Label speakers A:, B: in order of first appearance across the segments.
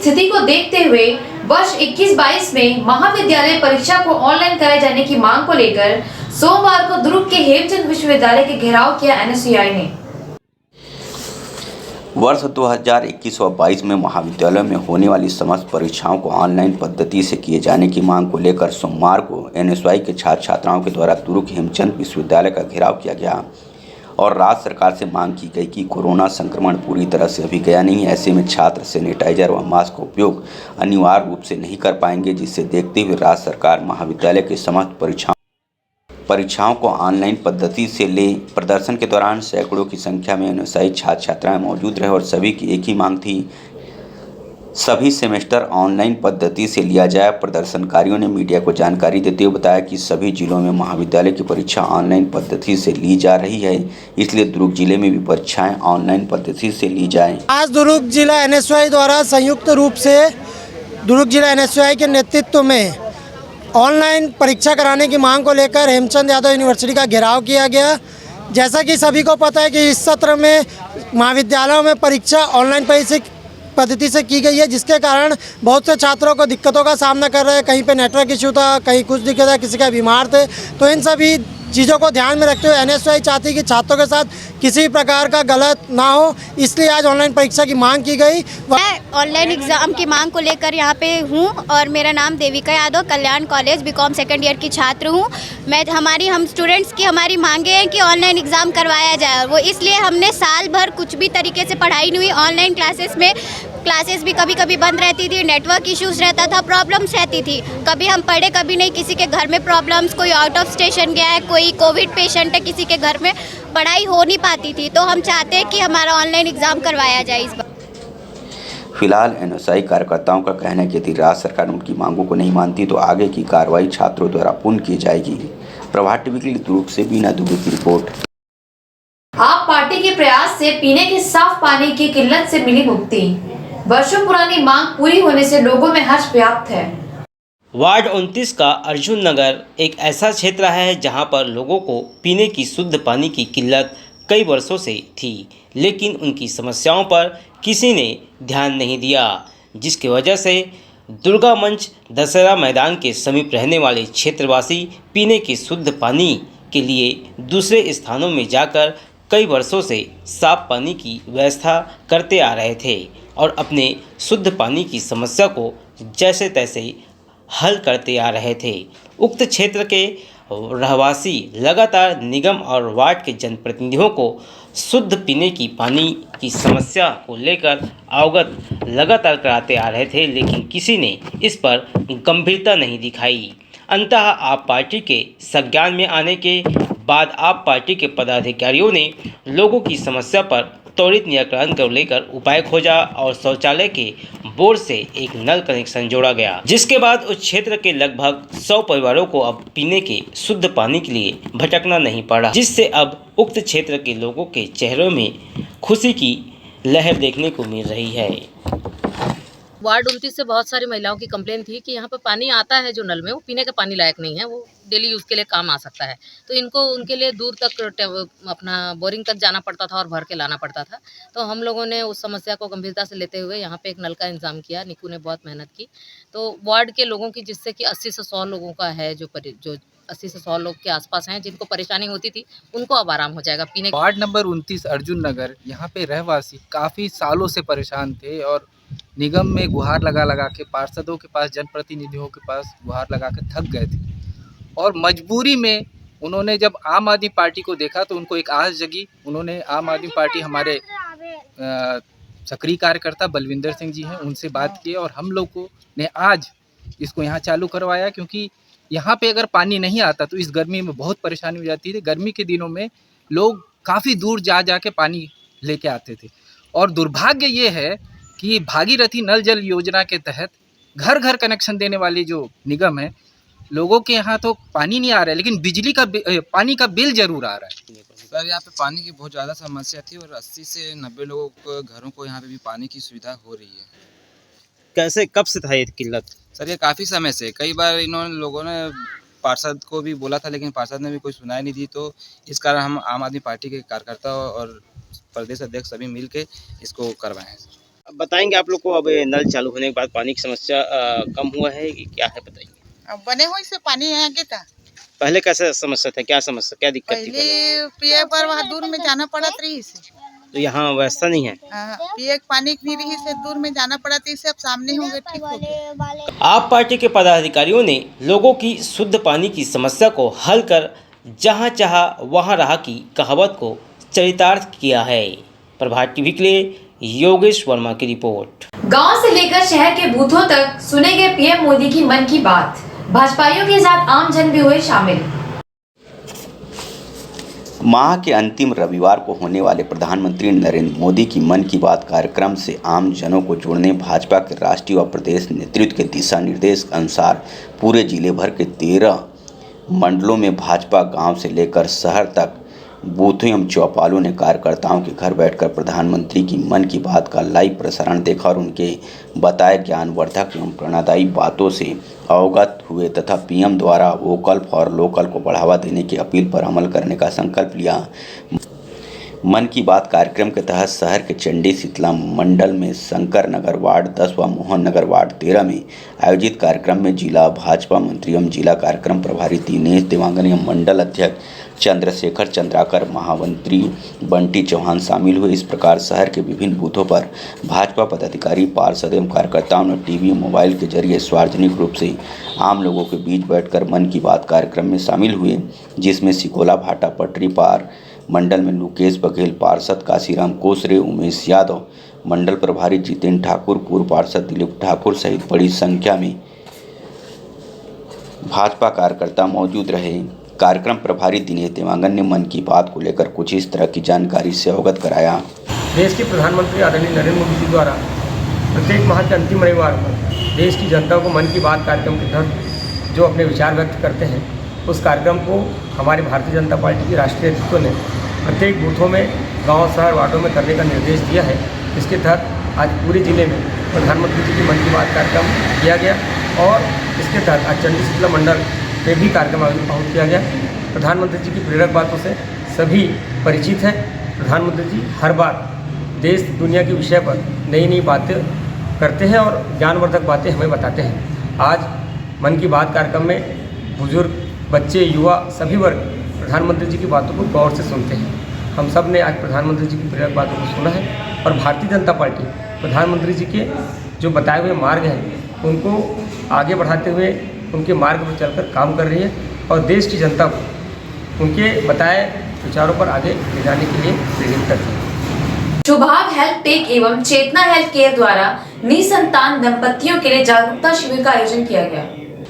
A: स्थिति को देखते हुए वर्ष 21-22 में महाविद्यालय परीक्षा को ऑनलाइन कराए जाने की मांग को लेकर सोमवार को दुर्ग के हेमचंद विश्वविद्यालय के घेराव किया एनएसयूआई ने।
B: वर्ष 2021 व 22 में महाविद्यालयों में होने वाली समस्त परीक्षाओं को ऑनलाइन पद्धति से किए जाने की मांग को लेकर सोमवार को एनएसयूआई के छात्र छात्राओं के द्वारा दुर्ग हेमचंद विश्वविद्यालय का घेराव किया गया और राज्य सरकार से मांग की गई कि कोरोना संक्रमण पूरी तरह से अभी गया नहीं, ऐसे में छात्र सैनिटाइजर व मास्क का उपयोग अनिवार्य रूप से नहीं कर पाएंगे, जिससे देखते हुए राज्य सरकार महाविद्यालय के समस्त परीक्षाओं को ऑनलाइन पद्धति से ले। प्रदर्शन के दौरान सैकड़ों की संख्या में एनएसयूआई छात्र छात्राएं मौजूद रहे और सभी की एक ही मांग थी, सभी सेमेस्टर ऑनलाइन पद्धति से लिया जाए। प्रदर्शनकारियों ने मीडिया को जानकारी देते हुए बताया कि सभी जिलों में महाविद्यालय की परीक्षा ऑनलाइन पद्धति से ली जा रही है, इसलिए दुर्ग जिले में भी परीक्षाएं ऑनलाइन पद्धति से ली जाएं।
C: आज दुर्ग जिला एनएसयूआई द्वारा संयुक्त रूप से दुर्ग जिला एनएसयूआई के नेतृत्व में ऑनलाइन परीक्षा कराने की मांग को लेकर हेमचंद यादव यूनिवर्सिटी का घेराव किया गया। जैसा कि सभी को पता है कि इस सत्र में महाविद्यालयों में परीक्षा ऑनलाइन पद्धति से की गई है, जिसके कारण बहुत से छात्रों को दिक्कतों का सामना कर रहे हैं। कहीं पे नेटवर्क इशू था, कहीं कुछ दिक्कत है, किसी का बीमार थे। तो इन सभी चीज़ों को ध्यान में रखते हुए एनएसयूआई चाहती है कि छात्रों के साथ किसी प्रकार का गलत ना हो, इसलिए आज ऑनलाइन परीक्षा की मांग की गई।
D: मैं ऑनलाइन एग्ज़ाम की मांग को लेकर यहाँ पे हूँ और मेरा नाम देविका यादव, कल्याण कॉलेज बीकॉम सेकंड ईयर की छात्र हूँ। हम स्टूडेंट्स की हमारी मांगे हैं कि ऑनलाइन एग्ज़ाम करवाया जाए। वो इसलिए हमने साल भर कुछ भी तरीके से पढ़ाई नहीं हुई। ऑनलाइन क्लासेस भी कभी कभी बंद रहती थी, नेटवर्क इश्यूज रहता था, प्रॉब्लम्स रहती थी। कभी हम पढ़े कभी नहीं, किसी के घर में प्रॉब्लम्स, कोई आउट ऑफ स्टेशन गया है, कोई कोविड पेशेंट है, किसी के घर में पढ़ाई हो नहीं पाती थी। तो हम चाहते हैं कि हमारा ऑनलाइन एग्ज़ाम करवाया जाए इस बार।
B: फिलहाल एनएसयूआई कार्यकर्ताओं का कहना है कि यदि राज्य सरकार उनकी मांगों को नहीं मानती तो आगे की कार्रवाई छात्रों द्वारा पूर्ण की जाएगी। प्रभात टीवी के लिए दुर्ग से बीना दुबे की रिपोर्ट।
A: आप पार्टी के प्रयास से पीने के साफ पानी की किल्लत से मिली मुक्ति। वर्षों पुरानी मांग पूरी होने से लोगों में हर्ष व्याप्त है।
E: वार्ड 29 का अर्जुन नगर एक ऐसा क्षेत्र है जहां पर लोगों को पीने की शुद्ध पानी की किल्लत कई वर्षों से थी, लेकिन उनकी समस्याओं पर किसी ने ध्यान नहीं दिया, जिसकी वजह से दुर्गा मंच दशहरा मैदान के समीप रहने वाले क्षेत्रवासी पीने के शुद्ध पानी के लिए दूसरे स्थानों में जाकर कई वर्षों से साफ पानी की व्यवस्था करते आ रहे थे और अपने शुद्ध पानी की समस्या को जैसे तैसे हल करते आ रहे थे। उक्त क्षेत्र के रहवासी लगातार निगम और वार्ड के जनप्रतिनिधियों को शुद्ध पीने की पानी की समस्या को लेकर अवगत लगातार कराते आ रहे थे, लेकिन किसी ने इस पर गंभीरता नहीं दिखाई। अंततः आप पार्टी के संज्ञान में आने के बाद आप पार्टी के पदाधिकारियों ने लोगों की समस्या पर त्वरित निराकरण को लेकर उपाय खोजा और शौचालय के बोर्ड से एक नल कनेक्शन जोड़ा गया, जिसके बाद उस क्षेत्र के लगभग 100 परिवारों को अब पीने के शुद्ध पानी के लिए भटकना नहीं पड़ा, जिससे अब उक्त क्षेत्र के लोगों के चेहरों में खुशी की लहर देखने को मिल रही है।
F: वार्ड 29 से बहुत सारी महिलाओं की कंप्लेन थी कि यहाँ पर पानी आता है जो नल में, वो पीने का पानी लायक नहीं है, वो डेली यूज़ के लिए काम आ सकता है। तो इनको उनके लिए दूर तक अपना बोरिंग तक जाना पड़ता था और भर के लाना पड़ता था। तो हम लोगों ने उस समस्या को गंभीरता से लेते हुए यहाँ पे एक नल का इंतजाम किया। निकू ने बहुत मेहनत की। तो वार्ड के लोगों की, जिससे कि 80 से 100 लोगों का है, जो 80 से 100 लोग के आसपास हैं जिनको परेशानी होती थी, उनको अब आराम हो जाएगा पीने।
G: वार्ड नंबर 29 अर्जुन नगर, यहाँ पे रहवासी काफ़ी सालों से परेशान थे और निगम में गुहार लगा के, पार्षदों के पास, जनप्रतिनिधियों के पास गुहार लगा के थक गए थे और मजबूरी में उन्होंने जब आम आदमी पार्टी को देखा तो उनको एक आस जगी। उन्होंने आम आदमी पार्टी, हमारे सक्रिय कार्यकर्ता बलविंदर सिंह जी हैं, उनसे बात की और हम लोग को ने आज इसको यहाँ चालू करवाया, क्योंकि यहाँ पे अगर पानी नहीं आता तो इस गर्मी में बहुत परेशानी हो जाती थी। गर्मी के दिनों में लोग काफ़ी दूर जा के पानी लेके आते थे और दुर्भाग्य ये है कि भागीरथी नल जल योजना के तहत घर घर कनेक्शन देने वाली जो निगम है, लोगों के यहाँ तो पानी नहीं आ रहा है, लेकिन पानी का बिल जरूर आ रहा है।
H: सर, यहाँ पे पानी की बहुत ज़्यादा समस्या थी और 80 से 90 लोगों को घरों को यहाँ पे भी पानी की सुविधा हो रही है।
E: कैसे, कब से था ये किल्लत?
H: सर, ये काफ़ी समय से, कई बार लोगों ने पार्षद को भी बोला था, लेकिन पार्षद ने भी कोई सुनाई नहीं दी। तो इस कारण हम आम आदमी पार्टी के कार्यकर्ता और प्रदेश अध्यक्ष सभी मिल के इसको करवाए हैं।
E: अब बताएंगे आप लोग को अब नल चालू होने के बाद पानी की समस्या कम हुआ है कि क्या है, बताइए।
I: अब बने हुए से पानी यहाँ के था।
E: पहले कैसा समस्या था, क्या समस्या, क्या दिक्कत थी
I: पहले पिए पर वहाँ दूर में जाना पड़ा रही से।
E: तो यहाँ व्यवस्था नहीं है।
I: पिए पानी नहीं रही से दूर में जाना पड़ा थी से, अब सामने होंगे ठीक हो गए।
E: आप पार्टी के पदाधिकारियों ने लोगों की शुद्ध पानी की समस्या को हल कर जहां चाहा वहां रहा की कहावत को चरितार्थ किया है। प्रभात टीवी के लिए योगेश वर्मा की रिपोर्ट।
A: गांव से लेकर शहर के बूथों तक सुने गए पीएम मोदी की मन की बात। भाजपाइयों के साथ आम जन भी हुए शामिल।
B: माह के अंतिम रविवार को होने वाले प्रधानमंत्री नरेंद्र मोदी की मन की बात कार्यक्रम से आम जनों को जोड़ने भाजपा के राष्ट्रीय व प्रदेश नेतृत्व के दिशा निर्देश के अनुसार पूरे जिले भर के 13 मंडलों में भाजपा गांव से लेकर शहर तक बूथों एवं चौपालों ने कार्यकर्ताओं के घर बैठकर प्रधानमंत्री की मन की बात का लाइव प्रसारण देखा और उनके बताए ज्ञानवर्धक एवं प्रेरणादायी बातों से अवगत हुए तथा पीएम द्वारा वोकल फॉर लोकल को बढ़ावा देने की अपील पर अमल करने का संकल्प लिया। मन की बात कार्यक्रम के तहत शहर के चंडी शीतला मंडल में शंकर नगर वार्ड 10 व मोहन नगर वार्ड 13 में आयोजित कार्यक्रम में जिला भाजपा मंत्री एवं जिला कार्यक्रम प्रभारी दिनेश देवांगन एवं मंडल अध्यक्ष चंद्रशेखर चंद्राकर, महामंत्री बंटी चौहान शामिल हुए। इस प्रकार शहर के विभिन्न बूथों पर भाजपा पदाधिकारी, पार्षद एवं कार्यकर्ताओं ने टीवी मोबाइल के जरिए सार्वजनिक रूप से आम लोगों के बीच बैठकर मन की बात कार्यक्रम में शामिल हुए, जिसमें सिकोला भाटा पटरी पार मंडल में लुकेश बघेल, पार्षद काशीराम कोसरे, उमेश यादव, मंडल प्रभारी जितेंद्र ठाकुर, पूर्व पार्षद दिलीप ठाकुर सहित बड़ी संख्या में भाजपा कार्यकर्ता मौजूद रहे। कार्यक्रम प्रभारी दिनेश देवांगन ने मन की बात को लेकर कुछ इस तरह की जानकारी से अवगत कराया।
J: देश के प्रधानमंत्री आदरणीय नरेंद्र मोदी जी द्वारा प्रत्येक माह के अंतिम रविवार को देश की जनता को मन की बात कार्यक्रम के तहत जो अपने विचार व्यक्त करते हैं, उस कार्यक्रम को हमारी भारतीय जनता पार्टी की राष्ट्रीय नेतृत्व ने प्रत्येक बूथों में, गांव, शहर, वार्डों में करने का निर्देश दिया है। इसके तहत आज पूरे जिले में प्रधानमंत्री जी की मन की बात कार्यक्रम किया गया और इसके तहत आज चंडी शीतला मंडल में भी कार्यक्रम आयोजित किया गया। प्रधानमंत्री जी की प्रेरक बातों से सभी परिचित हैं। प्रधानमंत्री जी हर बार देश दुनिया के विषय पर नई नई बातें करते हैं और ज्ञानवर्धक बातें हमें बताते हैं। आज मन की बात कार्यक्रम में बुजुर्ग, बच्चे, युवा सभी वर्ग प्रधानमंत्री जी की बातों को गौर से सुनते हैं। हम सब ने आज प्रधानमंत्री जी की प्रेरक बातों को सुना है और भारतीय जनता पार्टी प्रधानमंत्री जी के जो बताए हुए मार्ग हैं उनको आगे बढ़ाते हुए उनके मार्ग पर चलकर काम कर रही है और देश की जनता को उनके बताए विचारों पर आगे ले जाने के लिए प्रेरित करती है।
A: शुभाग हेल्थ टेक एवं चेतना हेल्थ केयर द्वारा निसंतान दंपतियों के लिए जागरूकता शिविर का आयोजन किया गया।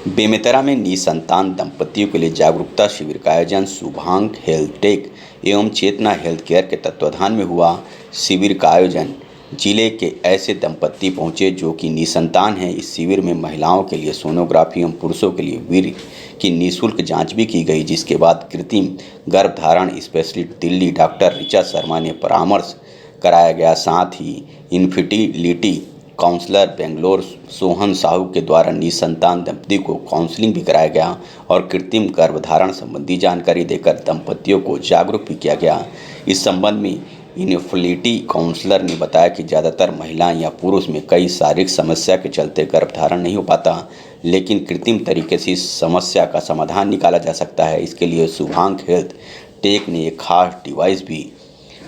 B: बेमेतरा में निसंतान दंपतियों के लिए जागरूकता शिविर का आयोजन शुभांग हेल्थ टेक एवं चेतना हेल्थ केयर के तत्वाधान में हुआ। शिविर का आयोजन जिले के ऐसे दंपति पहुंचे जो कि निसंतान हैं। इस शिविर में महिलाओं के लिए सोनोग्राफी एवं पुरुषों के लिए वीर्य की निःशुल्क जांच भी की गई, जिसके बाद कृत्रिम गर्भधारण स्पेशलिस्ट दिल्ली डॉक्टर ऋचा शर्मा ने परामर्श कराया गया। साथ ही इनफर्टिलिटी काउंसलर बेंगलोर सोहन साहू के द्वारा निसंतान दंपति को काउंसलिंग भी कराया गया और कृत्रिम गर्भधारण संबंधी जानकारी देकर दंपतियों को जागरूक भी किया गया। इस संबंध में इनफर्टिलिटी काउंसलर ने बताया कि ज़्यादातर महिलाएं या पुरुष में कई शारीरिक समस्या के चलते गर्भधारण नहीं हो पाता, लेकिन कृत्रिम तरीके से इस समस्या का समाधान निकाला जा सकता है। इसके लिए शुभांग हेल्थ टेक ने एक खास डिवाइस भी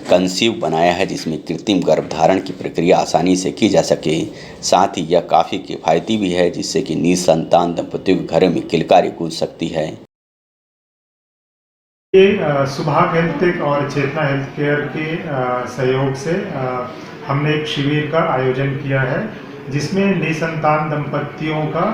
B: कंसीव बनाया है, जिसमें कृत्रिम गर्भधारण की प्रक्रिया आसानी से की जा सके। साथ ही यह काफ़ी किफ़ायती भी है, जिससे कि निसंतान दंपतियों के घरों में किलकारी गूंज सकती है।
K: ये शुभांग हेल्थ टेक और चेतना हेल्थ केयर के सहयोग से हमने एक शिविर का आयोजन किया है, जिसमें निसंतान दंपतियों का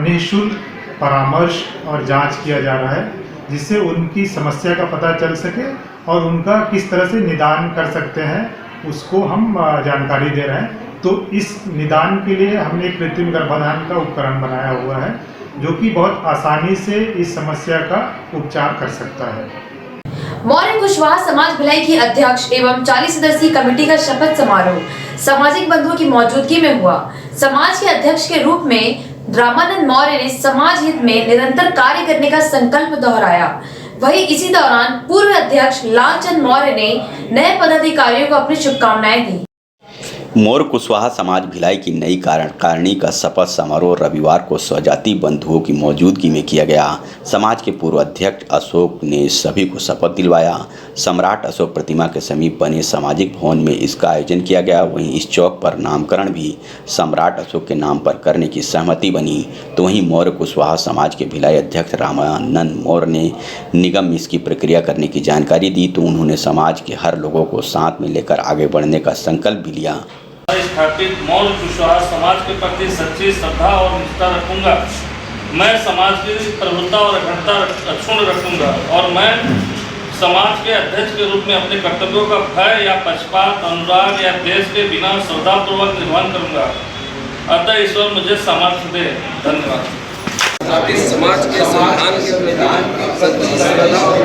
K: निःशुल्क परामर्श और जांच किया जा रहा है, जिससे उनकी समस्या का पता चल सके और उनका किस तरह से निदान कर सकते हैं उसको हम जानकारी दे रहे हैं। तो इस निदान के लिए हमने कृत्रिम गर्भाधान का उपकरण बनाया हुआ है, जो कि बहुत आसानी से इस समस्या का उपचार कर सकता है।
A: मौर्य कुशवाहा समाज भिलाई की अध्यक्ष एवं 40 सदस्यीय कमेटी का शपथ समारोह सामाजिक बंधुओं की मौजूदगी में हुआ। समाज के अध्यक्ष के रूप में रामानंद मौर्य ने समाज हित में निरंतर कार्य करने का संकल्प दोहराया। वहीं इसी दौरान पूर्व अध्यक्ष लालचंद मौर्य ने नए पदाधिकारियों को अपनी शुभकामनाएं दी।
B: मोर कुशवाहा समाज भिलाई की नई कार्यकारिणी का शपथ समारोह रविवार को स्वजाति बंधुओं की मौजूदगी में किया गया। समाज के पूर्व अध्यक्ष अशोक ने सभी को शपथ दिलवाया। सम्राट अशोक प्रतिमा के समीप बने सामाजिक भवन में इसका आयोजन किया गया। वहीं इस चौक पर नामकरण भी सम्राट अशोक के नाम पर करने की सहमति बनी। तो वहीं मौर्य कुशवाहा समाज के भिलाई अध्यक्ष रामानंद मौर्य ने निगम में इसकी प्रक्रिया करने की जानकारी दी। तो उन्होंने समाज के हर लोगों को साथ में लेकर आगे बढ़ने का संकल्प भी लिया।
L: स्थापित मौर्य कुशवाहा समाज के प्रति सच्ची श्रद्धा और निष्ठा रखूंगा। मैं समाज की प्रभुता और अखंडता अक्षुण्ण रखूंगा और मैं समाज के अध्यक्ष के रूप में अपने कर्तव्यों का भय या पक्षपात, अनुराग या देश के बिना श्रद्धापूर्वक निर्वहन करूंगा। अतः ईश्वर मुझे सामर्थ्य दे। धन्यवाद।
M: समाज के संविधान के प्रति श्रद्धा और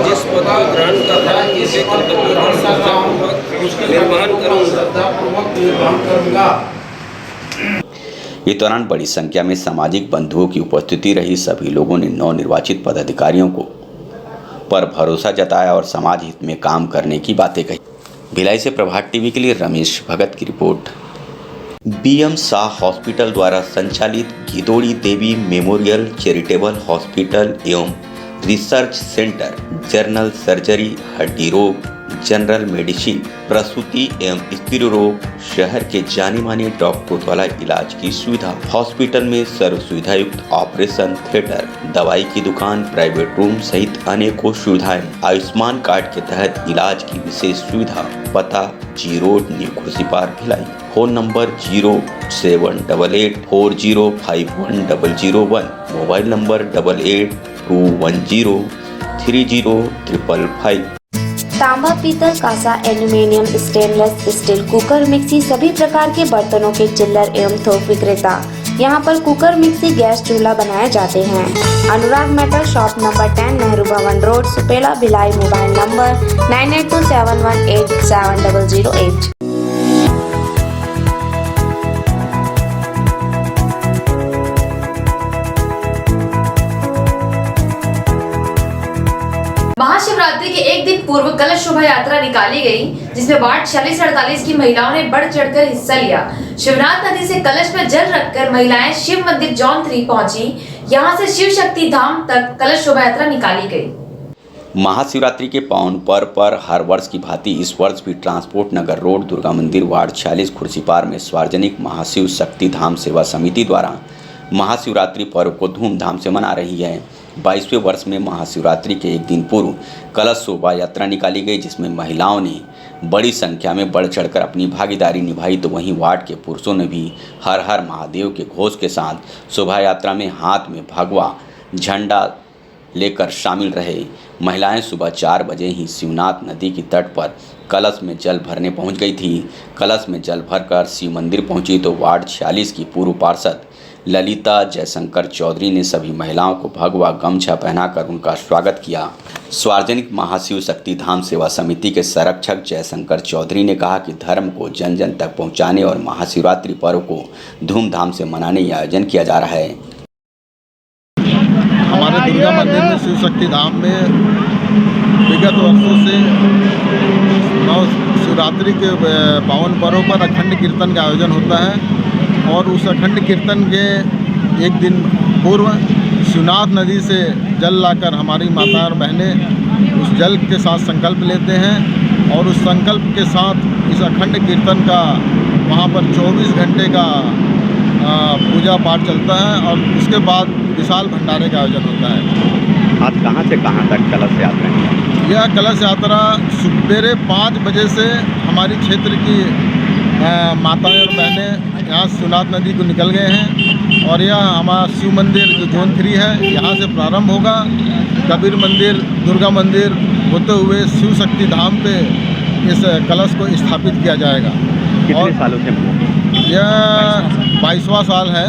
M: जिस पद को ग्रहण कर रहा है इसे कर्तव्यों का श्रद्धापूर्वक निर्वहन करूंगा।
B: इस दौरान बड़ी संख्या में सामाजिक बंधुओं की उपस्थिति रही। सभी लोगों ने नवनिर्वाचित पदाधिकारियों को पर भरोसा जताया और समाज हित में काम करने की बातें कही। भिलाई से प्रभात टीवी के लिए रमेश भगत की रिपोर्ट। बीएम शाह हॉस्पिटल द्वारा संचालित गिदोड़ी देवी मेमोरियल चैरिटेबल हॉस्पिटल एवं रिसर्च सेंटर जनरल सर्जरी, हड्डी रोग, जनरल मेडिसिन, प्रसूति एवं स्त्री रोग, शहर के जाने माने डॉक्टरों द्वारा इलाज की सुविधा। हॉस्पिटल में सर्व सुविधा युक्त ऑपरेशन थिएटर, दवाई की दुकान, प्राइवेट रूम सहित अनेकों सुविधाएं। आयुष्मान कार्ड के तहत इलाज की विशेष सुविधा। पता G road, new Khursipar, Bhilai. Phone number 0788405101। Mobile number 8821030555।
N: तांबा, पीतल, कांसा, aluminium, stainless steel, cooker, mixie सभी प्रकार के बर्तनों के चिल्लर एवं थोक विक्रेता। यहाँ पर कुकर, मिक्सी, गैस चूल्हा बनाए जाते हैं। अनुराग मेटल शॉप नंबर 10, नेहरू भवन road, Supela, Bhilai. Mobile number 9827187008।
A: Mahashivratri के एक दिन पूर्व कलश शोभा यात्रा निकाली गई, जिसमें वार्ड 46 और 48 की महिलाओं ने बढ़ चढ़कर हिस्सा लिया। शिवनाथ नदी से कलश में जल रखकर महिलाएं शिव मंदिर जॉन 3 पहुंची। यहां से शिव शक्ति धाम तक कलश शोभा यात्रा निकाली गई।
B: महाशिवरात्रि के पावन पर्व पर हर वर्ष की भांति इस वर्ष भी ट्रांसपोर्ट नगर रोड, दुर्गा मंदिर, वार्ड 46 खुर्सीपार में सार्वजनिक महाशिव शक्ति धाम सेवा समिति द्वारा महाशिवरात्रि पर्व को धूमधाम से मना रही है। 22वें वर्ष में महाशिवरात्रि के एक दिन पूर्व कलश शोभा यात्रा निकाली गई, जिसमें महिलाओं ने बड़ी संख्या में बढ़ चढ़कर अपनी भागीदारी निभाई। तो वहीं वार्ड के पुरुषों ने भी हर हर महादेव के घोष के साथ शोभा यात्रा में हाथ में भगवा झंडा लेकर शामिल रहे। महिलाएं सुबह 4 बजे ही शिवनाथ नदी की तट पर कलश में जल भरने पहुंच गई थी। कलश में जल भरकर शिव मंदिर पहुंची तो वार्ड 46 की पूर्व पार्षद ललिता जयशंकर चौधरी ने सभी महिलाओं को भगवा गमछा पहनाकर उनका स्वागत किया। सार्वजनिक महाशिव शक्ति धाम सेवा समिति के संरक्षक जयशंकर चौधरी ने कहा कि धर्म को जन जन तक पहुंचाने और महाशिवरात्रि पर्व को धूमधाम से मनाने का आयोजन किया जा रहा है।
O: हमारे दुर्गा मंदिर में शिव शक्ति धाम में विगत वर्षों से शिवरात्रि के पावन पर्व पर अखंड कीर्तन का आयोजन होता है और उस अखंड कीर्तन के एक दिन पूर्व शिवनाथ नदी से जल लाकर हमारी माता और बहनें उस जल के साथ संकल्प लेते हैं और उस संकल्प के साथ इस अखंड कीर्तन का वहाँ पर 24 घंटे का पूजा पाठ चलता है और उसके बाद विशाल भंडारे का आयोजन होता है।
B: आज कहाँ से कहाँ तक कलश यात्रा है?
O: यह कलश यात्रा सुबेरे 5 बजे से हमारी क्षेत्र की माताएं और बहनें यहाँ शिवनाथ नदी को निकल गए हैं और यह हमारा शिव मंदिर जो जोन 3 है यहाँ से प्रारंभ होगा। कबीर मंदिर, दुर्गा मंदिर होते हुए शिव शक्ति धाम पे इस कलश को स्थापित किया जाएगा।
B: कितने सालों से?
O: यह 22वां साल है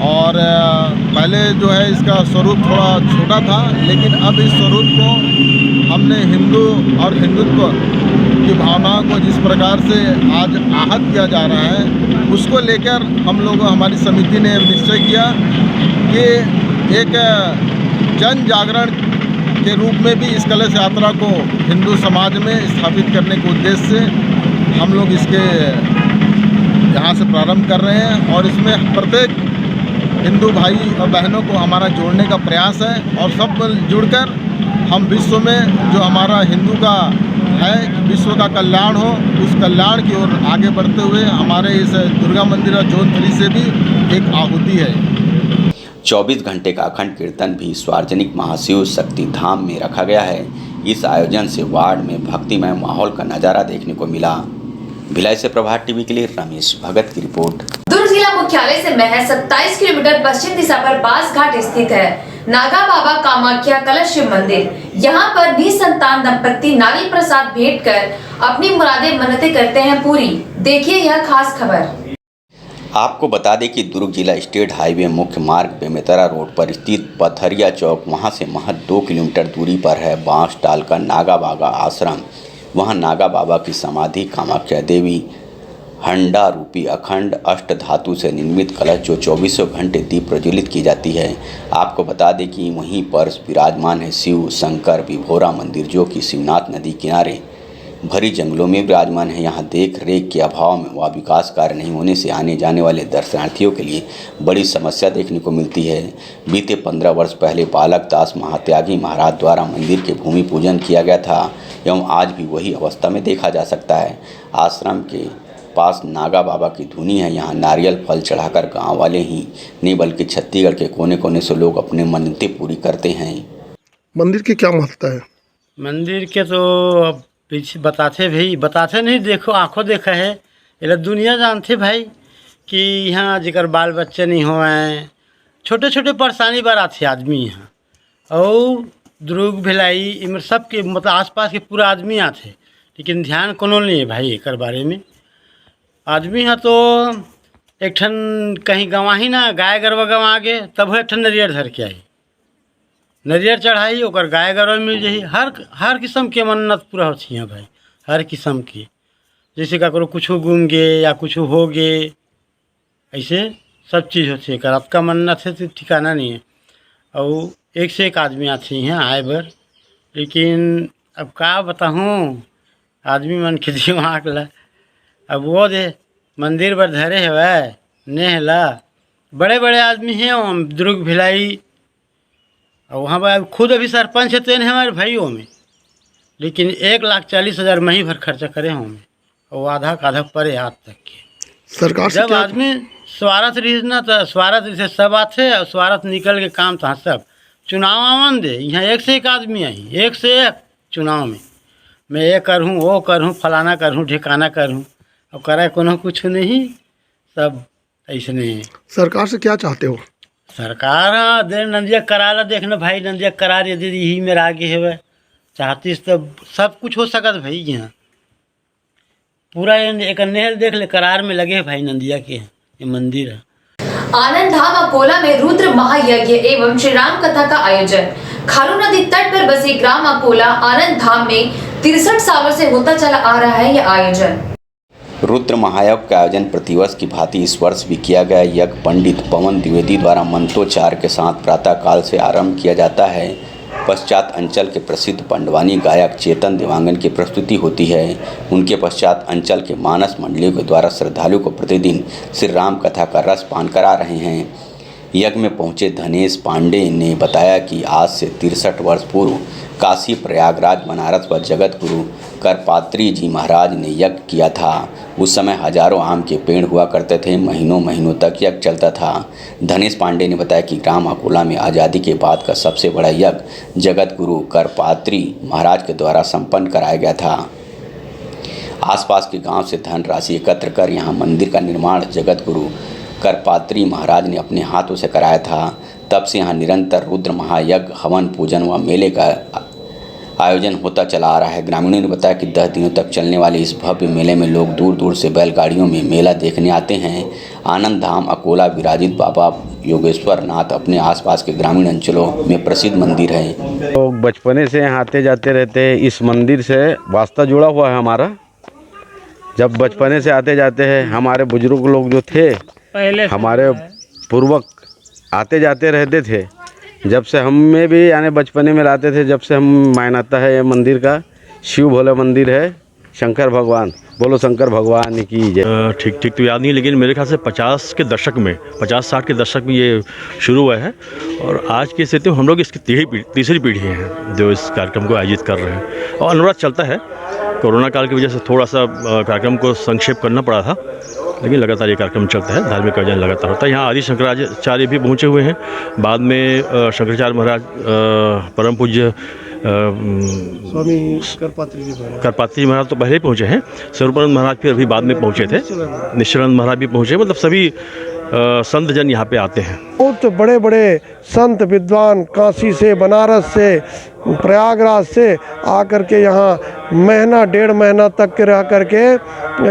O: और पहले जो है इसका स्वरूप थोड़ा छोटा था, लेकिन अब इस स्वरूप को हमने हिंदू और हिंदुत्व की भावनाओं को जिस प्रकार से आज आहत किया जा रहा है उसको लेकर हम लोग हमारी समिति ने निश्चय किया कि एक जन जागरण के रूप में भी इस कलश यात्रा को हिंदू समाज में स्थापित करने के उद्देश्य से हम लोग इसके यहाँ से प्रारंभ कर रहे हैं और इसमें प्रत्येक हिंदू भाई और बहनों को हमारा जोड़ने का प्रयास है और सब जुड़कर हम विश्व में जो हमारा हिंदू का है कि विश्व का कल्याण हो, उस कल्याण की ओर आगे बढ़ते हुए हमारे इस दुर्गा मंदिर और जोन 3 से भी एक आहुति है।
B: 24 घंटे का अखंड कीर्तन भी सार्वजनिक महाशिव शक्ति धाम में रखा गया है। इस आयोजन से वार्ड में भक्तिमय माहौल का नज़ारा देखने को मिला। भिलाई से प्रभात टीवी के लिए रमेश भगत की रिपोर्ट।
A: दुर्ग जिला मुख्यालय से महज 27 किलोमीटर पश्चिम दिशा पर बास घाट स्थित है नागा बाबा कामाख्या कलश शिव मंदिर। यहाँ पर निसंतान दंपत्ति नारियल प्रसाद भेंट कर अपनी मुरादें मन्नतें करते हैं पूरी। देखिए यह खास खबर।
B: आपको बता दें कि दुर्ग जिला स्टेट हाईवे मुख्य मार्ग बेमेतरा रोड पर स्थित पथरिया चौक, वहां से महज 2 किलोमीटर दूरी पर है बांस डालकर नागा बाबा आश्रम। वहां नागा बाबा की समाधि कामाख्या देवी हंडा रूपी अखंड अष्ट धातु से निर्मित कलश जो 24 घंटे दीप प्रज्वलित की जाती है। आपको बता दें कि वहीं पर विराजमान है शिव शंकर विभोरा मंदिर जो कि शिवनाथ नदी किनारे भरी जंगलों में विराजमान है। यहाँ देख रेख के अभाव में व विकास कार्य नहीं होने से आने जाने वाले दर्शनार्थियों के लिए बड़ी समस्या देखने को मिलती है। बीते 15 वर्ष पहले बालक दास महात्यागी महाराज द्वारा मंदिर के भूमि पूजन किया गया था एवं आज भी वही अवस्था में देखा जा सकता है। आश्रम के पास नागा बाबा की धुनी है। यहाँ नारियल फल चढ़ाकर गांव वाले ही नहीं बल्कि छत्तीसगढ़ के कोने कोने से लोग अपने मन्नतें पूरी करते हैं।
P: मंदिर की क्या महत्ता है?
Q: मंदिर के तो अब पीछे बताते नहीं, देखो आंखों देखा है, ये दुनिया जानते भाई कि यहाँ जिकर बाल बच्चे नहीं हुए, छोटे छोटे परेशानी बारात थे आदमी यहाँ और दुर्ग भिलाई इमर सब के मतलब आसपास के पूरा आदमी आते, लेकिन ध्यान कोनो नहीं है भाई एक बारे में। आदमी यहाँ तो एक ठन कहीं गंवा ही ना गाय गरवा गंवा आगे तब एक ठन नरियर धर के आई, नरियर चढ़ाई ओकर गाय गरवा मिल जाही। हर किस्म के मन्नत पूरा होती है भाई, हर किस्म की। जैसे ककरो कुछ गुम गे या कुछ हो गे, ऐसे सब चीज़ होती है। रात का मन्नत है तो ठिकाना नहीं है और एक से एक आदमी आते हैं आए बर, लेकिन अब का बताऊँ आदमी मन के दिमाग ला अब वो दे मंदिर पर धरे है नेह ला बड़े बड़े आदमी हैं दुर्ग भिलाई और वहाँ पर खुद अभी सरपंच है तो हमारे भाइयों में, लेकिन 1,40,000 मही भर खर्चा करे हमें और आधा का आधा परे हाथ तक के।
P: सरकार से
Q: जब आदमी स्वार्थ रही ना तो स्वार्थ से सब आते और स्वार्थ निकल के काम था सब। चुनाव आवन दे यहाँ एक से एक आदमी आई, एक से एक चुनाव में मैं ये करूँ वो करूँ फलाना करूँ ठिकाना करूँ और करे कोनो कुछ नहीं, सब ऐसे नहीं है।
P: सरकार से क्या चाहते हो?
Q: सरकार दे नंदिया करा ला, देखना भाई नंदिया करार यदि यही मेरा आगे है चाहती तो सब कुछ हो सकता भाई। यहाँ पूरा एक नहल देख ले करार में लगे भाई नंदिया के ये मंदिर है।
A: आनंद धाम अकोला में रुद्र महायज्ञ एवं श्री राम कथा का आयोजन। खारू नदी तट पर बसे ग्राम अकोला आनंद धाम में 63 सालों से होता चला आ रहा है यह आयोजन।
B: रुद्र महायज्ञ का आयोजन प्रतिवर्ष की भांति इस वर्ष भी किया गया। यज्ञ पंडित पवन द्विवेदी द्वारा मंत्रोच्चार के साथ प्रातः काल से आरंभ किया जाता है। पश्चात अंचल के प्रसिद्ध पंडवानी गायक चेतन देवांगन की प्रस्तुति होती है। उनके पश्चात अंचल के मानस मंडलियों के द्वारा श्रद्धालु को प्रतिदिन श्री राम कथा का रस पान करा रहे हैं। यज्ञ में पहुंचे धनेश पांडे ने बताया कि आज से 63 वर्ष पूर्व काशी प्रयागराज बनारस पर जगत गुरु करपात्री जी महाराज ने यज्ञ किया था। उस समय हजारों आम के पेड़ हुआ करते थे, महीनों महीनों तक यज्ञ चलता था। धनेश पांडे ने बताया कि ग्राम अकोला में आज़ादी के बाद का सबसे बड़ा यज्ञ जगत गुरु करपात्री महाराज के द्वारा संपन्न कराया गया था। आसपास के गांव से धन राशि एकत्र कर यहाँ मंदिर का निर्माण जगत गुरु करपात्री महाराज ने अपने हाथों से कराया था। तब से यहाँ निरंतर रुद्र महायज्ञ हवन पूजन व मेले का आयोजन होता चला आ रहा है। ग्रामीणों ने बताया कि 10 दिनों तक चलने वाले इस भव्य मेले में लोग दूर दूर से बैलगाड़ियों में मेला देखने आते हैं। आनंद धाम अकोला विराजित बाबा योगेश्वर नाथ अपने आसपास के ग्रामीण अंचलों में प्रसिद्ध मंदिर है।
R: लोग बचपने से यहाँ आते जाते रहते हैं। इस मंदिर से वास्ता जुड़ा हुआ है हमारा। जब बचपने से आते जाते हैं, हमारे बुजुर्ग लोग जो थे पहले हमारे पूर्वक आते जाते रहते थे, जब से हमें भी यानी बचपने में लाते थे, जब से हम मायनाता है ये मंदिर का, शिव भोले मंदिर है, शंकर भगवान, बोलो शंकर भगवान की जय।
S: ठीक तो याद नहीं, लेकिन मेरे ख्याल से 50 के दशक में, 50-60 के दशक में ये शुरू हुआ है और आज की स्थिति में हम लोग इसकी तीसरी पीढ़ी हैं जो इस कार्यक्रम को आयोजित कर रहे हैं और अनुराग चलता है। कोरोना काल की वजह से थोड़ा सा कार्यक्रम को संक्षेप करना पड़ा था, लेकिन लगातार ये कार्यक्रम चलता है, धार्मिक आयोजन लगातार होता है। यहाँ आदि शंकराचार्य भी पहुँचे हुए हैं, बाद में शंकराचार्य महाराज परम पूज्य
P: स्वामी
S: करपात्री महाराज तो पहले ही पहुँचे हैं, स्वरूपानंद महाराज फिर अभी बाद में पहुँचे थे, निश्चलानंद महाराज भी पहुँचे, मतलब सभी संत जन यहाँ पे आते हैं।
P: बहुत बड़े बड़े संत विद्वान काशी से, बनारस से, प्रयागराज से आकर के यहाँ महीना 1.5 महीना तक के रह करके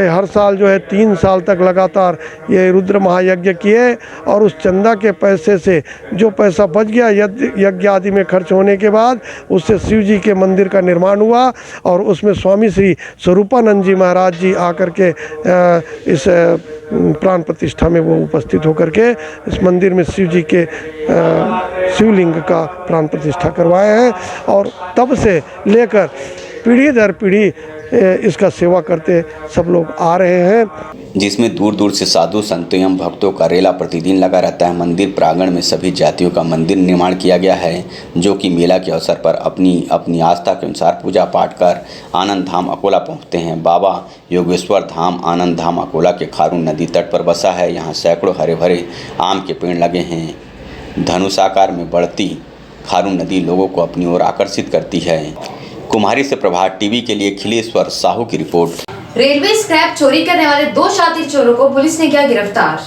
P: हर साल जो है 3 साल तक लगातार ये रुद्र महायज्ञ किए और उस चंदा के पैसे से जो पैसा बच गया यज्ञ आदि में खर्च होने के बाद उससे शिव जी के मंदिर का निर्माण हुआ और उसमें स्वामी श्री स्वरूपानंद जी महाराज जी आकर के इस प्राण प्रतिष्ठा में वो उपस्थित होकर के इस मंदिर में शिव जी के शिवलिंग का प्राण प्रतिष्ठा करवाए हैं और तब से लेकर पीढ़ी दर पीढ़ी इसका सेवा करते सब लोग आ रहे हैं,
B: जिसमें दूर दूर से साधु संतों एवं भक्तों का रेला प्रतिदिन लगा रहता है। मंदिर प्रांगण में सभी जातियों का मंदिर निर्माण किया गया है, जो कि मेला के अवसर पर अपनी अपनी आस्था के अनुसार पूजा पाठ कर आनंद धाम अकोला पहुंचते हैं। बाबा योगेश्वर धाम आनंद धाम अकोला के खारून नदी तट पर बसा है। यहाँ सैकड़ों हरे भरे आम के पेड़ लगे हैं। धनुषाकार में बढ़ती खारून नदी लोगों को अपनी ओर आकर्षित करती है। कुम्हारी से प्रभात टीवी के लिए खिलेश्वर साहू की रिपोर्ट।
A: रेलवे स्क्रैप चोरी करने वाले 2 शातिर चोरों को पुलिस ने किया गिरफ्तार।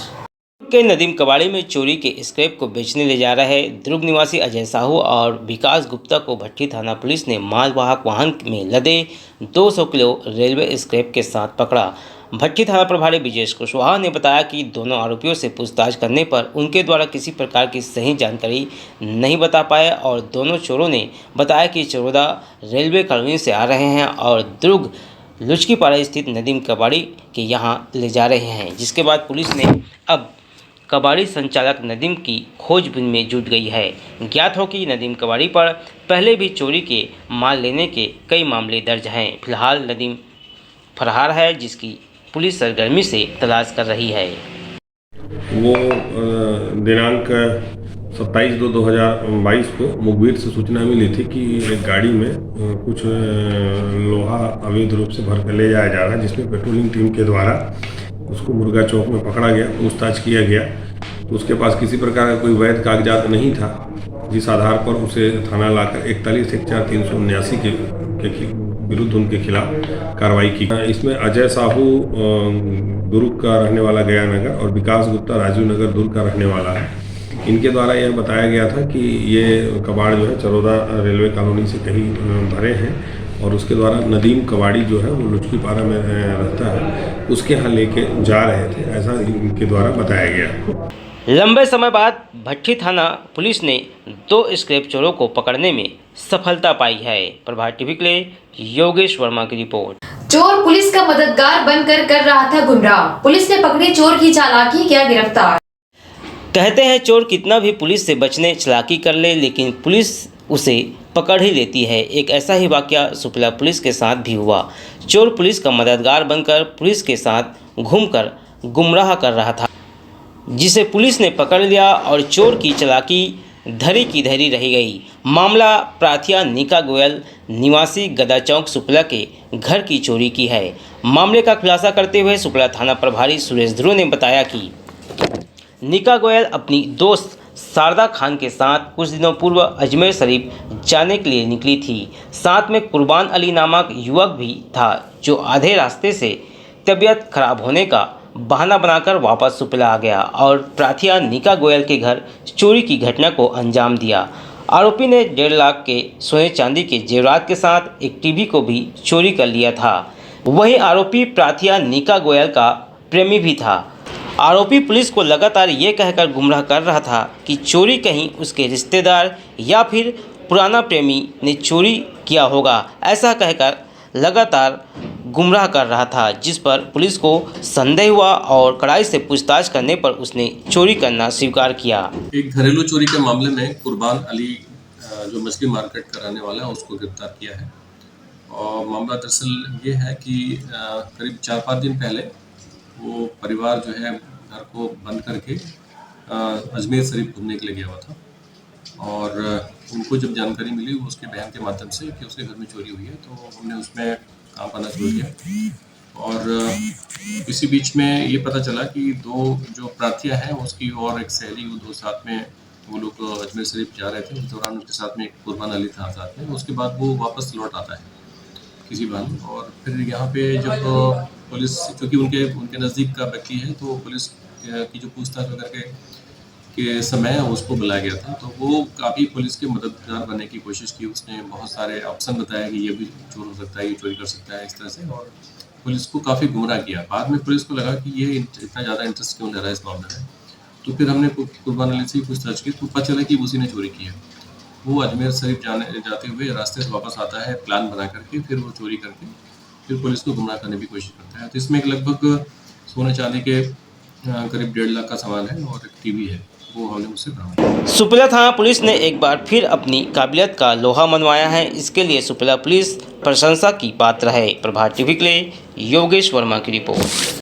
E: के नदीम कबाड़ी में चोरी के स्क्रैप को बेचने ले जा रहे दुर्ग निवासी अजय साहू और विकास गुप्ता को भट्टी थाना पुलिस ने मालवाहक वाहन में लदे 200 किलो रेलवे स्क्रैप के साथ पकड़ा। भट्टी थाना प्रभारी विजेश कुशवाहा ने बताया कि दोनों आरोपियों से पूछताछ करने पर उनके द्वारा किसी प्रकार की सही जानकारी नहीं बता पाए और दोनों चोरों ने बताया कि चरोदा रेलवे कॉलोनी से आ रहे हैं और दुर्ग लुचकीपाड़ा स्थित नदीम कबाड़ी के यहाँ ले जा रहे हैं, जिसके बाद पुलिस ने अब कबाड़ी संचालक नदीम की खोजबीन में जुट गई है। ज्ञात हो कि नदीम कबाड़ी पर पहले भी चोरी के माल लेने के कई मामले दर्ज हैं। फिलहाल नदीम फरार है, जिसकी पुलिस सरगर्मी से तलाश कर रही है।
T: वो दिनांक 27/2/2022 को मुखबिर से सूचना मिली थी कि एक गाड़ी में कुछ लोहा अवैध रूप से भर कर ले जाया जा रहा है, जिसमें पेट्रोलिंग टीम के द्वारा उसको मुर्गा चौक में पकड़ा गया, पूछताछ किया गया तो उसके पास किसी प्रकार का कोई वैध कागजात नहीं था, जिस आधार पर उसे थाना लाकर 41/4/379 के विरुद्ध उनके खिलाफ कार्रवाई की। इसमें अजय साहू दुर्ग का रहने वाला गया नगर और विकास गुप्ता राजीव नगर दुर्ग का रहने वाला है। इनके द्वारा यह बताया गया था कि ये कबाड़ जो है चरोदा रेलवे कॉलोनी से कहीं भरे हैं और उसके द्वारा नदीम कबाड़ी जो है वो लुचकीपाड़ा में रहता है, उसके यहाँ लेके जा रहे थे, ऐसा इनके द्वारा बताया गया।
E: लंबे समय बाद भट्टी थाना पुलिस ने 2 स्क्रैप चोरों को पकड़ने में सफलता पाई है। प्रभात टीवी के लिए योगेश वर्मा की रिपोर्ट।
A: चोर पुलिस का मददगार बनकर कर रहा था गुमराह, पुलिस ने पकड़ी चोर की चालाकी, किया गिरफ्तार।
E: कहते हैं चोर कितना भी पुलिस से बचने चालाकी कर ले, लेकिन पुलिस उसे पकड़ ही लेती है। एक ऐसा ही वाकया सुपला पुलिस के साथ भी हुआ। चोर पुलिस का मददगार बनकर पुलिस के साथ घूमकर गुमराह कर रहा था, जिसे पुलिस ने पकड़ लिया और चोर की चालाकी धरी की धरी रह गई। मामला प्राथिया निका गोयल निवासी गदा चौक सुपला के घर की चोरी की है। मामले का खुलासा करते हुए सुपला थाना प्रभारी सुरेश ध्रुव ने बताया कि निका गोयल अपनी दोस्त शारदा खान के साथ कुछ दिनों पूर्व अजमेर शरीफ जाने के लिए निकली थी। साथ में कुर्बान अली नामक युवक भी था, जो आधे रास्ते से तबीयत खराब होने का बहाना बनाकर वापस सुपला आ गया और प्राथिया निका गोयल के घर चोरी की घटना को अंजाम दिया। आरोपी ने 1.5 लाख के सोने चांदी के जेवरात के साथ एक टीवी को भी चोरी कर लिया था। वहीं आरोपी प्राथिया निका गोयल का प्रेमी भी था। आरोपी पुलिस को लगातार ये कहकर गुमराह कर रहा था कि चोरी कहीं उसके रिश्तेदार या फिर पुराना प्रेमी ने चोरी किया होगा। ऐसा कहकर लगातार गुमराह कर रहा था, जिस पर पुलिस को संदेह हुआ और कड़ाई से पूछताछ करने पर उसने चोरी करना स्वीकार किया।
U: एक घरेलू चोरी के मामले में कुर्बान अली जो मछली मार्केट कराने वाला है उसको गिरफ्तार किया है। और मामला दरअसल ये है कि करीब 4-5 दिन पहले वो परिवार जो है घर को बंद करके अजमेर शरीफ घूमने के लिए गया हुआ था और उनको जब जानकारी मिली उसके बहन के माध्यम से कि उसके घर में चोरी हुई है, तो हमने उसमें काम करना शुरू किया। और इसी बीच में ये पता चला कि 2 जो प्रार्थियाँ हैं उसकी और एक सहेली, वो 2 साथ में वो लोग अजमेर शरीफ जा रहे थे। उस दौरान उनके साथ में एक कुर्बान अली था साथ में। उसके बाद वो वापस लौट आता है किसी बहाने, और फिर यहाँ पे जब पुलिस, चूँकि उनके नज़दीक का व्यक्ति है, तो पुलिस की जो पूछताछ वगैरह के समय उसको बुलाया गया था। तो वो काफ़ी पुलिस के मददगार बनने की कोशिश की। उसने बहुत सारे ऑप्शन बताया कि ये भी चोर हो सकता है, ये चोरी कर सकता है, इस तरह से, और पुलिस को काफ़ी गुमराह किया। बाद में पुलिस को लगा कि ये इतना ज़्यादा इंटरेस्ट क्यों ले रहा है इस मामले में, तो फिर हमने कुर्बान अली से पूछताछ की तो पता चला कि उसी ने चोरी की है। वो अजमेर शरीफ जाते हुए रास्ते से वापस आता है प्लान बना करके, फिर वो चोरी करके फिर पुलिस को गुमराह करने की कोशिश करता है। तो इसमें एक लगभग सोने चांदी के करीब 1.5 लाख का सामान है और एक टीवी है, वो हमने उससे बरामद।
E: सुपेला थाना पुलिस ने एक बार फिर अपनी काबिलियत का लोहा मनवाया है। इसके लिए सुपेला पुलिस प्रशंसा की पात्र है। प्रभात टीवी के लिए योगेश वर्मा की रिपोर्ट।